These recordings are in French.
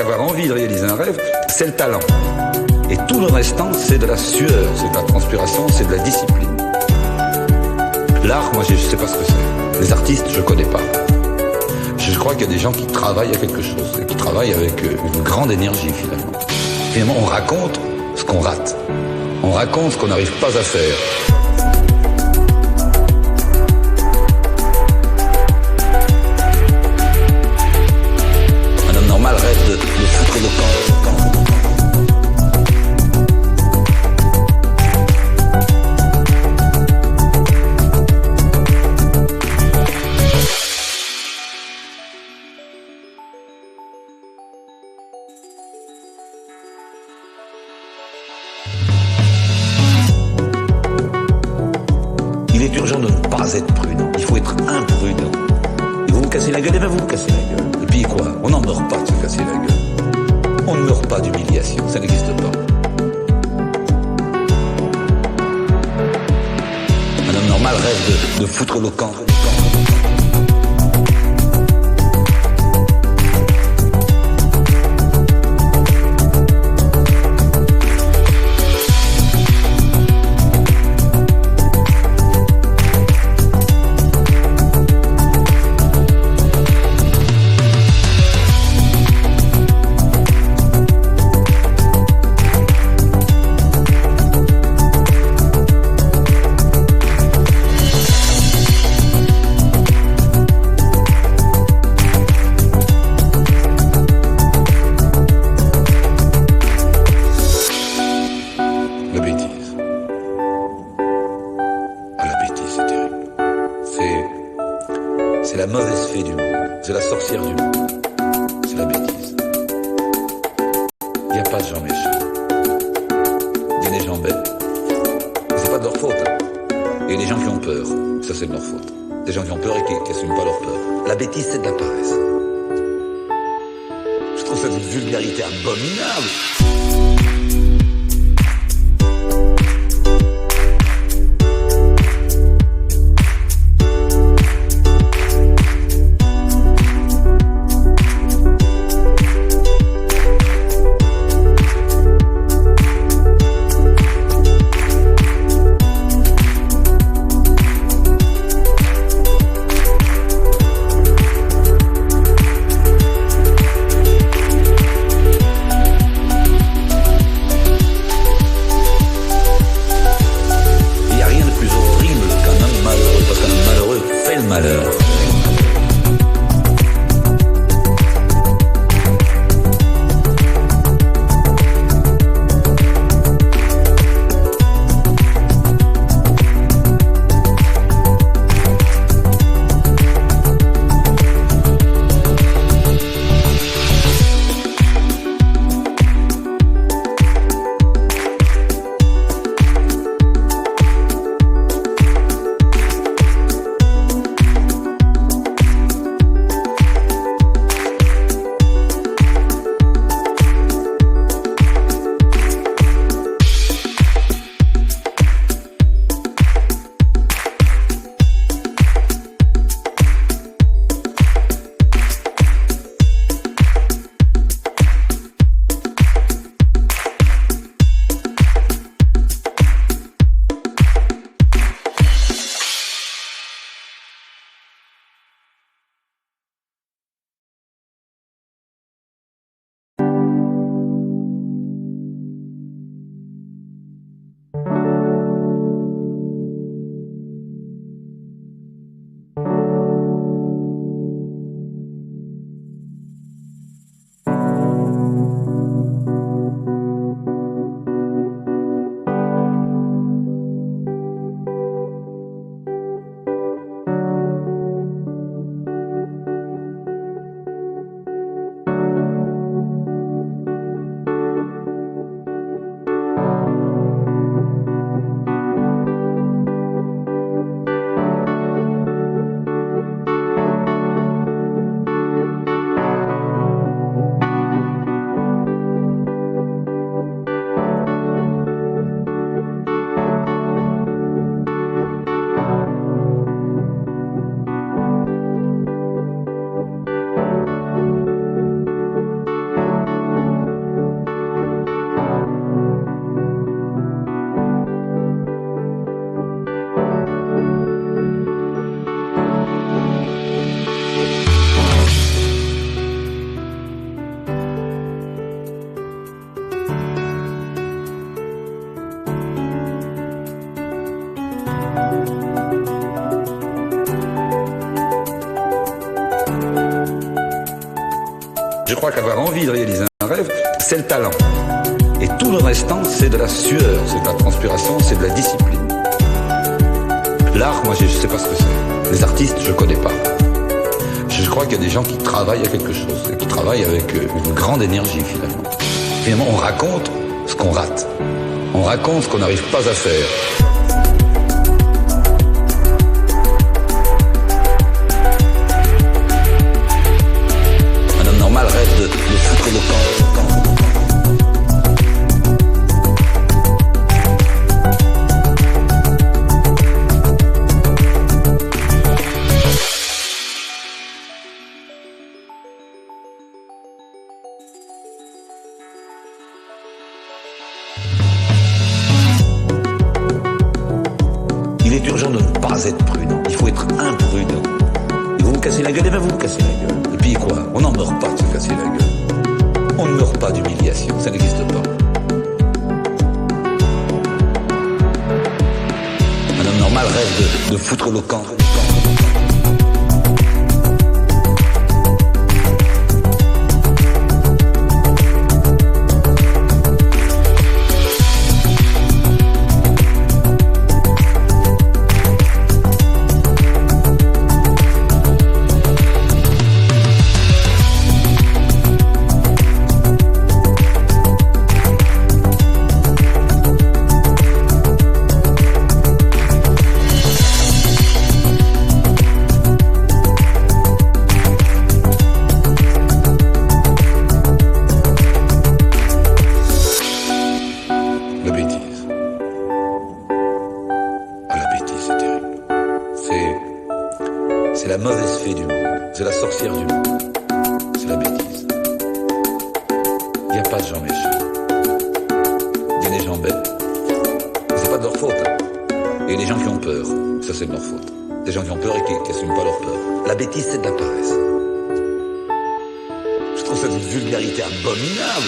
qu'avoir envie de réaliser un rêve, c'est le talent. Et tout le restant, c'est de la sueur, c'est de la transpiration, c'est de la discipline. L'art, moi, je sais pas ce que c'est. Les artistes, je connais pas. Je crois qu'il y a des gens qui travaillent à quelque chose, et qui travaillent avec une grande énergie, finalement. Finalement, on raconte ce qu'on rate. On raconte ce qu'on n'arrive pas à faire. Un homme normal rêve de foutre le camp. Il est urgent de ne pas être prudent. Il faut être imprudent. Et vous vous cassez la gueule, et bien vous vous cassez la gueule. Et puis quoi? On n'en meurt pas de se casser la gueule. On ne meurt pas d'humiliation, ça n'existe pas. Un homme normal rêve de foutre le camp. La bêtise. Ah, la bêtise, c'est terrible. C'est la mauvaise fée du monde. C'est la sorcière du monde. C'est la bêtise. Il n'y a pas de gens méchants. Il y a des gens bêtes. Et c'est pas de leur faute. Hein. Il y a des gens qui ont peur. Ça, c'est de leur faute. Des gens qui ont peur et qui n'assument pas leur peur. La bêtise, c'est de la paresse. Je trouve ça d'une vulgarité abominable. crois qu'avoir envie de réaliser un rêve, c'est le talent. Et tout le restant, c'est de la sueur, c'est de la transpiration, c'est de la discipline. L'art, moi, je sais pas ce que c'est. Les artistes, je connais pas. Je crois qu'il y a des gens qui travaillent à quelque chose, et qui travaillent avec une grande énergie, finalement. Finalement, on raconte ce qu'on rate. On raconte ce qu'on n'arrive pas à faire. Un homme normal rêve de foutre le camp. Il est urgent de ne pas être prudent. Il faut être imprudent. Et vous vous cassez la gueule, et bien vous vous cassez la gueule. Et puis quoi? On n'en meurt pas de se casser la gueule. On ne meurt pas d'humiliation. Ça n'existe pas. Un homme normal rêve de foutre le camp. La bêtise. Ah, la bêtise, c'est terrible. C'est la mauvaise fée du monde. C'est la sorcière du monde. C'est la bêtise. Il n'y a pas de gens méchants. Il y a des gens bêtes. Et c'est pas de leur faute. Hein. Et des gens qui ont peur. Ça, c'est de leur faute. Des gens qui ont peur et qui n'assument pas leur peur. La bêtise, c'est de la paresse. Je trouve ça d'une vulgarité abominable.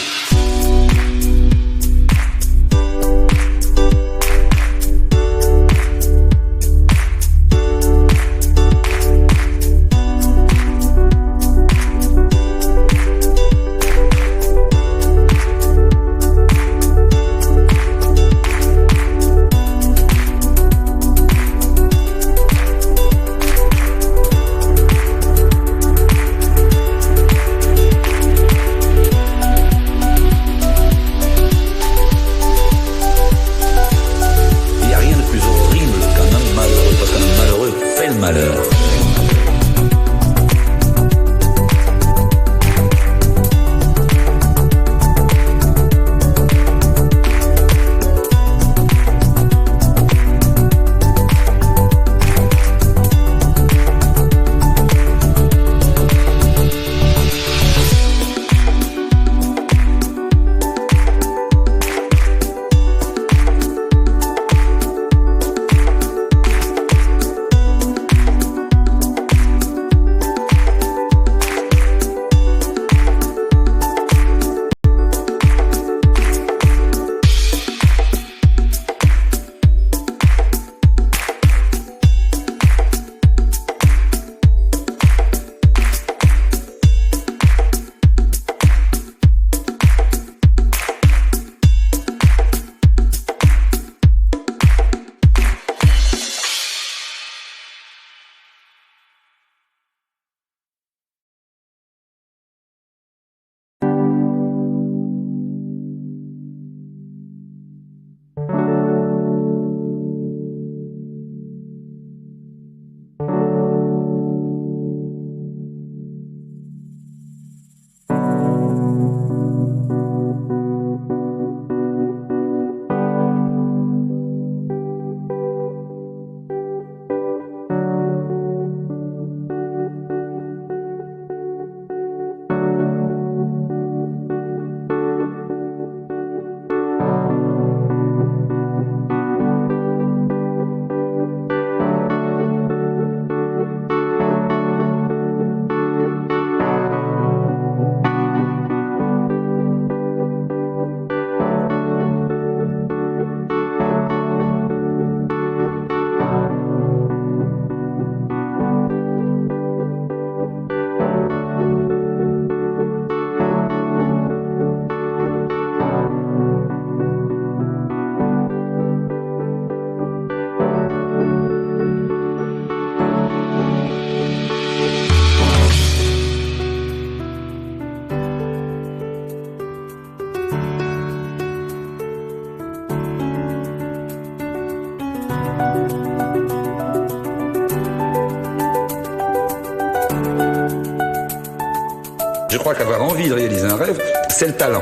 crois qu'avoir envie de réaliser un rêve, c'est le talent.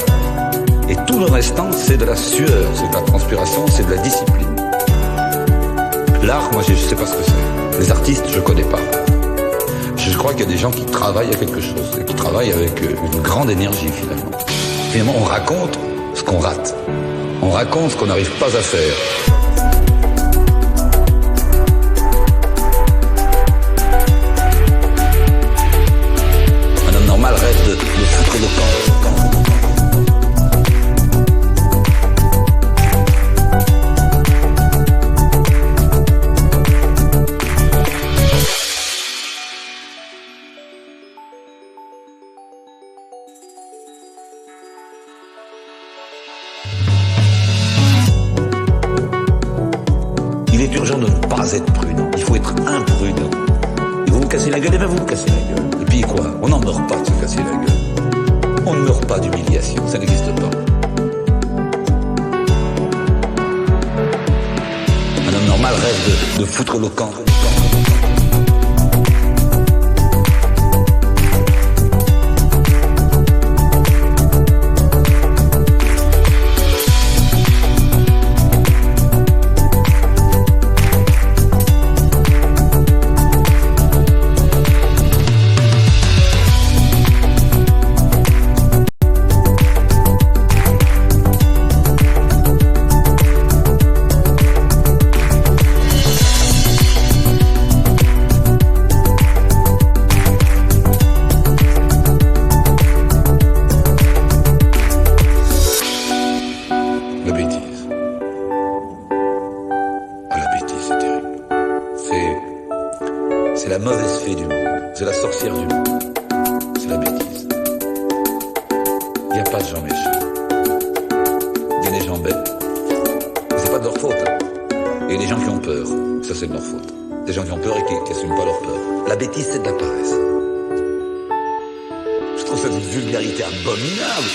Et tout le restant, c'est de la sueur, c'est de la transpiration, c'est de la discipline. L'art, moi, je sais pas ce que c'est. Les artistes, je connais pas. Je crois qu'il y a des gens qui travaillent à quelque chose, et qui travaillent avec une grande énergie, finalement. Finalement, on raconte ce qu'on rate. On raconte ce qu'on n'arrive pas à faire. Un homme normal rêve de foutre le camp. Il est urgent de ne pas être prudent. Il faut être imprudent. Et vous vous cassez la gueule, et bien vous vous cassez la gueule. Et puis quoi? On n'en meurt pas de se casser la gueule. On ne meurt pas d'humiliation, ça n'existe pas. Un homme normal rêve de foutre le camp. La bêtise. Ah, la bêtise, c'est terrible. C'est la mauvaise fée du monde. C'est la sorcière du monde. C'est la bêtise. Il n'y a pas de gens méchants. Il y a des gens bêtes. Et c'est pas de leur faute. Hein. Il y a des gens qui ont peur. Ça, c'est de leur faute. Des gens qui ont peur et qui n'assument pas leur peur. La bêtise, c'est de la paresse. Je trouve ça d'une vulgarité abominable.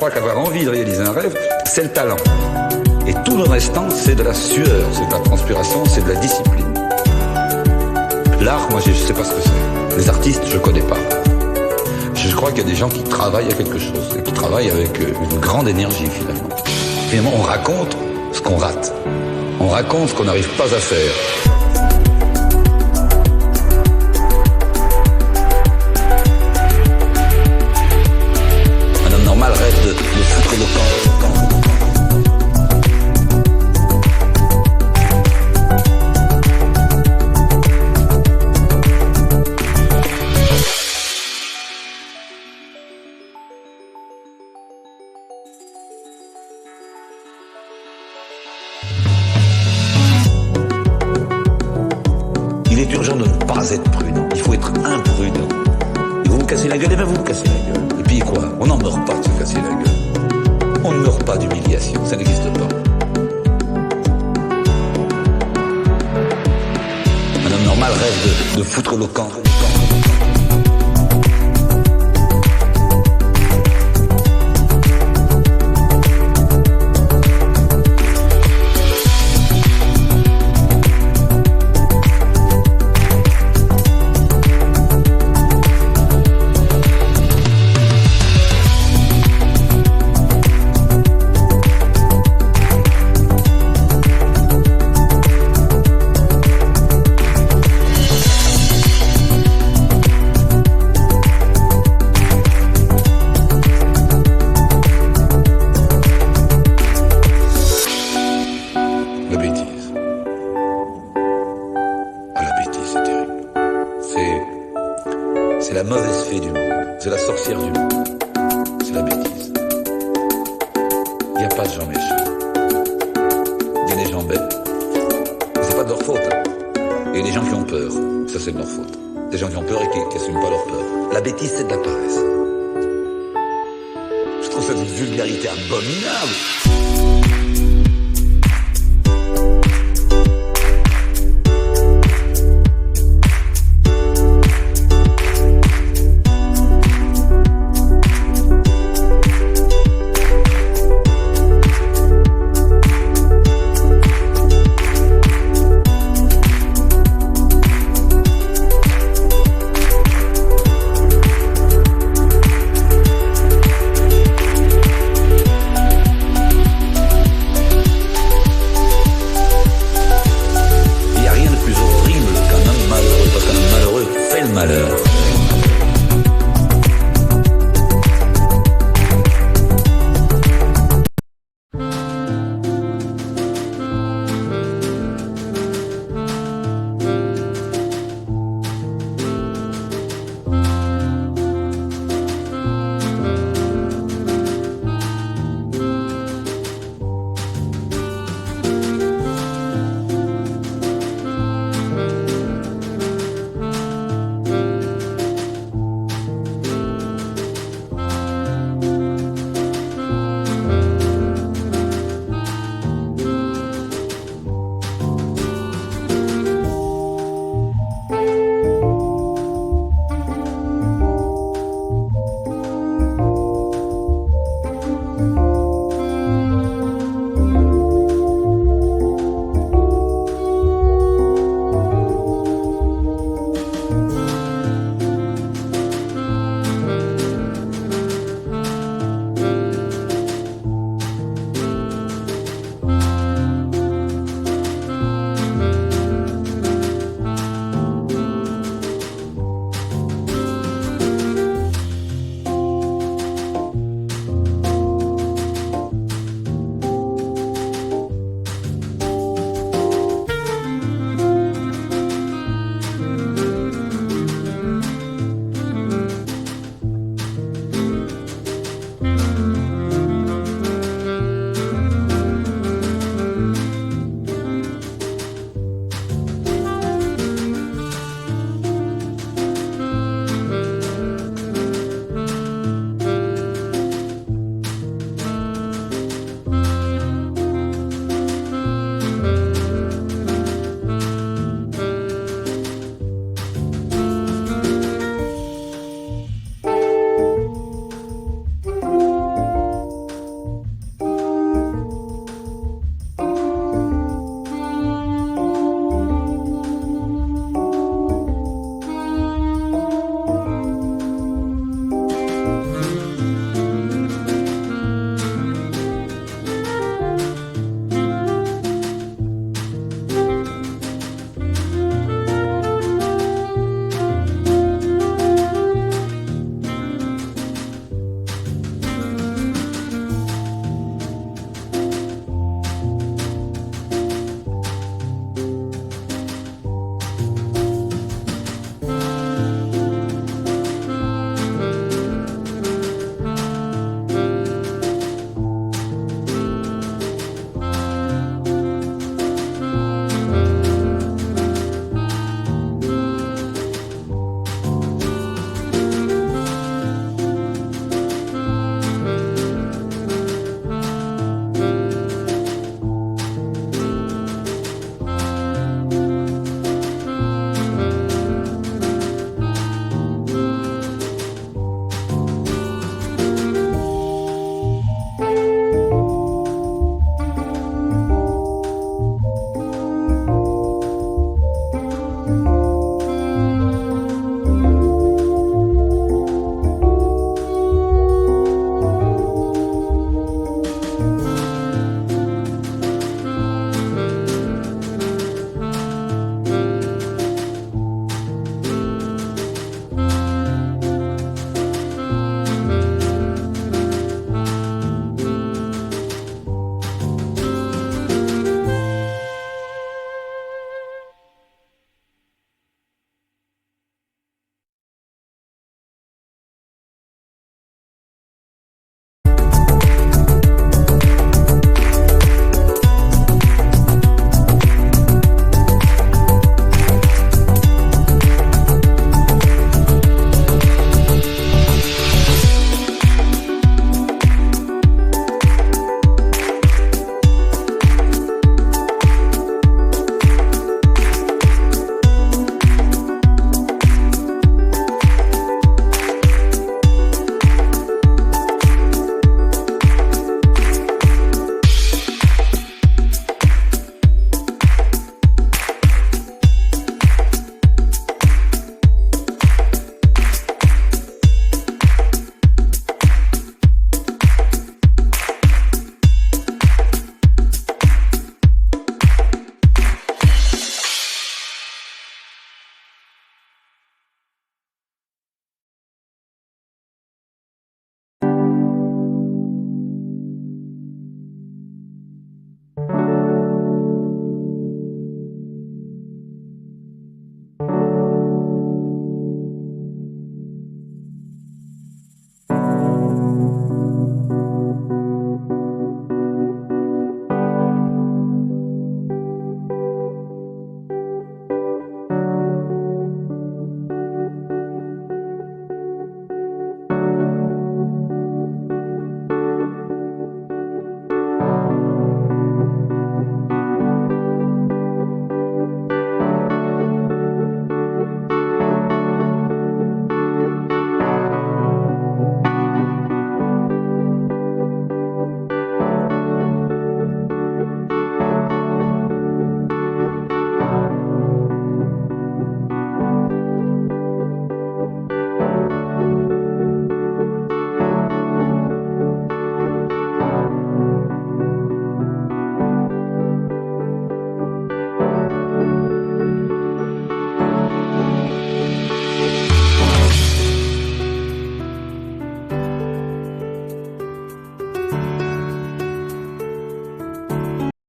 crois qu'avoir envie de réaliser un rêve, c'est le talent. Et tout le restant, c'est de la sueur, c'est de la transpiration, c'est de la discipline. L'art, moi, je sais pas ce que c'est. Les artistes, je connais pas. Je crois qu'il y a des gens qui travaillent à quelque chose, et qui travaillent avec une grande énergie, finalement. Finalement, on raconte ce qu'on rate. On raconte ce qu'on n'arrive pas à faire. Un homme normal rêve de foutre le camp. Il est urgent de ne pas être prudent. Il faut être imprudent. Et vous vous cassez la gueule, et bien vous vous cassez la gueule. Et puis quoi? On n'en meurt pas de se casser la gueule. On ne meurt pas d'humiliation. Ça n'existe pas. Un homme normal rêve de foutre le camp. C'est la mauvaise fée du monde, c'est la sorcière du monde, c'est la bêtise. Il n'y a pas de gens méchants. Il y a des gens bêtes, mais c'est pas de leur faute. Il y a des gens qui ont peur, ça c'est de leur faute. Des gens qui ont peur et qui n'assument pas leur peur. La bêtise, c'est de la paresse. Je trouve ça d'une vulgarité abominable.